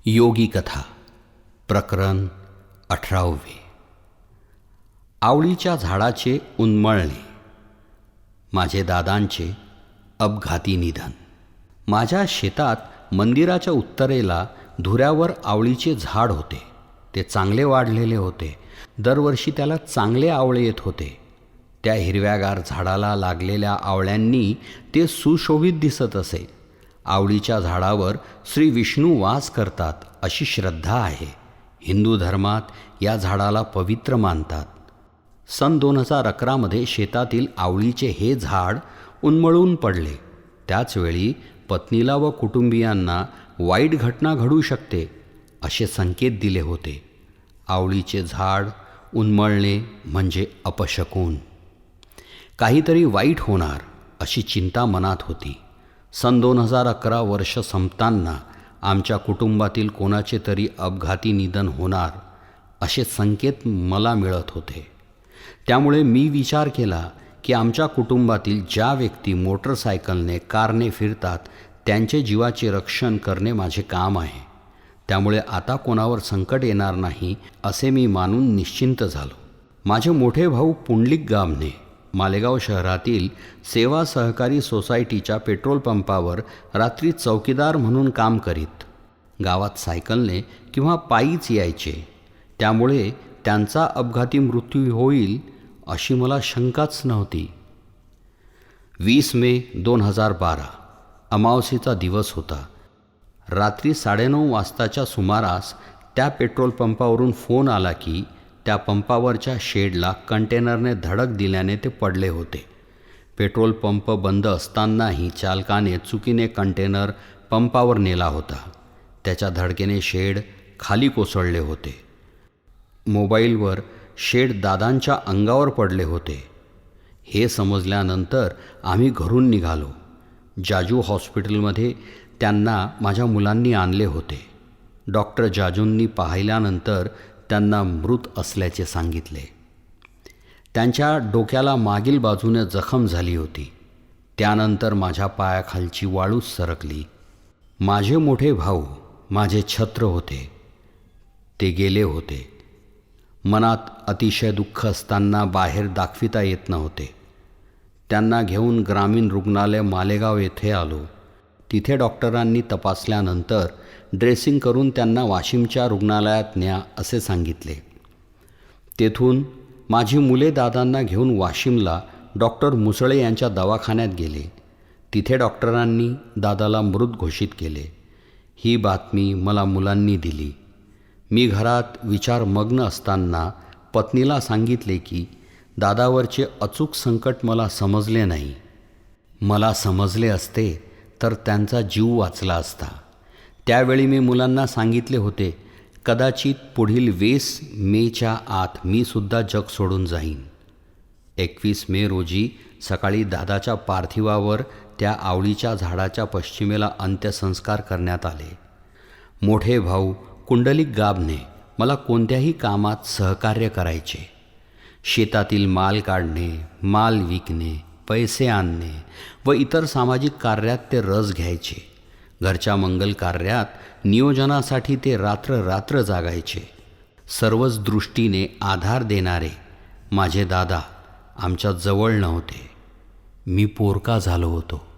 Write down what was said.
योगी कथा प्रकरण 18. आवळीच्या झाडाचे उन्मळणे. माझे दादांचे अपघाती निधन. माझ्या शेतात मंदिराच्या उत्तरेला धुऱ्यावर आवळीचे झाड होते. ते चांगले वाढलेले होते. दरवर्षी त्याला चांगले आवळे येत होते. त्या हिरव्यागार झाडाला लागलेल्या आवळ्यांनी ते सुशोभित दिसत असे. आवळीच्या झाडावर श्री विष्णू वास करतात अशी श्रद्धा आहे. हिंदू धर्मात या झाडाला पवित्र मानतात. सन 2011 शेतातील आवळीचे हे झाड उन्मळून पडले. त्याचवेळी पत्नीला व कुटुंबियांना वाईट घटना घडू शकते असे संकेत दिले होते. आवळीचे झाड उन्मळणे म्हणजे अपशकुन. काहीतरी वाईट होणार अशी चिंता मनात होती. सन 2011 वर्ष संपताना आमच्या कुटुंबातील कोणाचे तरी अपघाती निधन होणार असे संकेत मला मिळत होते. त्यामुळे मी विचार केला की आमच्या कुटुंबातील ज्या व्यक्ती मोटरसायकलने कारने फिरतात त्यांचे जीवाचे रक्षण करणे माझे काम आहे. त्यामुळे आता कोणावर संकट येणार नाही असे मी मानून निश्चिंत झालो. माझे मोठे भाऊ पुंडलिक गाबणे मालेगाव शहरातील सेवा सहकारी सोसायटीच्या पेट्रोल पंपावर रात्री चौकीदार म्हणून काम करीत. गावात सायकलने किंवा पायीच यायचे. त्यामुळे त्यांचा अपघाती मृत्यू होईल अशी मला शंकाच नव्हती. 20 मे 2012 अमावस्येचा दिवस होता. रात्री 9:30 वाजताच्या सुमारास त्या पेट्रोल पंपावरून फोन आला की त्या पंपावरच्या शेडला कंटेनरने धडक दिल्याने ते पडले होते. पेट्रोल पंप बंद असतानाही चालकाने चुकीने कंटेनर पंपावर नेला होता. त्याच्या धडकेने शेड खाली कोसळले होते. मोबाईलवर शेड दादांच्या अंगावर पडले होते. हे समजल्यानंतर आम्ही घरून निघालो. जाजू हॉस्पिटलमध्ये त्यांना माझ्या मुलांनी आणले होते. डॉक्टर जाजूंनी पाहिल्यानंतर त्यांना मृत असल्याचे सांगितले. त्यांच्या डोक्याला मागील बाजूने जखम झाली होती. त्यानंतर माझ्या पायाखालची वाळूच सरकली. माझे मोठे भाऊ माझे छत्र होते. ते गेले होते. मनात अतिशय दुःख असताना बाहेर दाखविता येत नव्हते. त्यांना घेऊन ग्रामीण रुग्णालय मालेगाव येथे आलो. तिथे डॉक्टरांनी तपासल्यानंतर ड्रेसिंग करून त्यांना वाशिमच्या रुग्णालयात न्या असे सांगितले. तेथून माझी मुले दादांना घेऊन वाशिमला डॉक्टर मुसळे यांच्या दवाखान्यात गेले. तिथे डॉक्टरांनी दादाला मृत घोषित केले. ही बातमी मला मुलांनी दिली. मी घरात विचारमग्न असताना पत्नीला सांगितले की दादावरचे अचूक संकट मला समजले नाही. मला समजले असते तर त्यांचा जीव वाचला असता. त्यावेळी मी मुलांना सांगितले होते, कदाचित पुढील 20 मेच्या आत मी सुद्धा जग सोडून जाईन. 21 मे रोजी सकाळी दादाच्या पार्थिवावर त्या आवळीच्या झाडाच्या पश्चिमेला अंत्यसंस्कार करण्यात आले. मोठे भाऊ पुंडलिक गाबणे मला कोणत्याही कामात सहकार्य करायचे. शेतातील माल काढणे, माल विकणे, पैसे आणणे व इतर सामाजिक कार्यात ते रस घ्यायचे. घरच्या मंगल कार्यात नियोजनासाठी ते रात्र जागायचे. सर्वच दृष्टीने आधार देणारे माझे दादा आमच्या जवळ नव्हते. मी पोरका झालो होतो.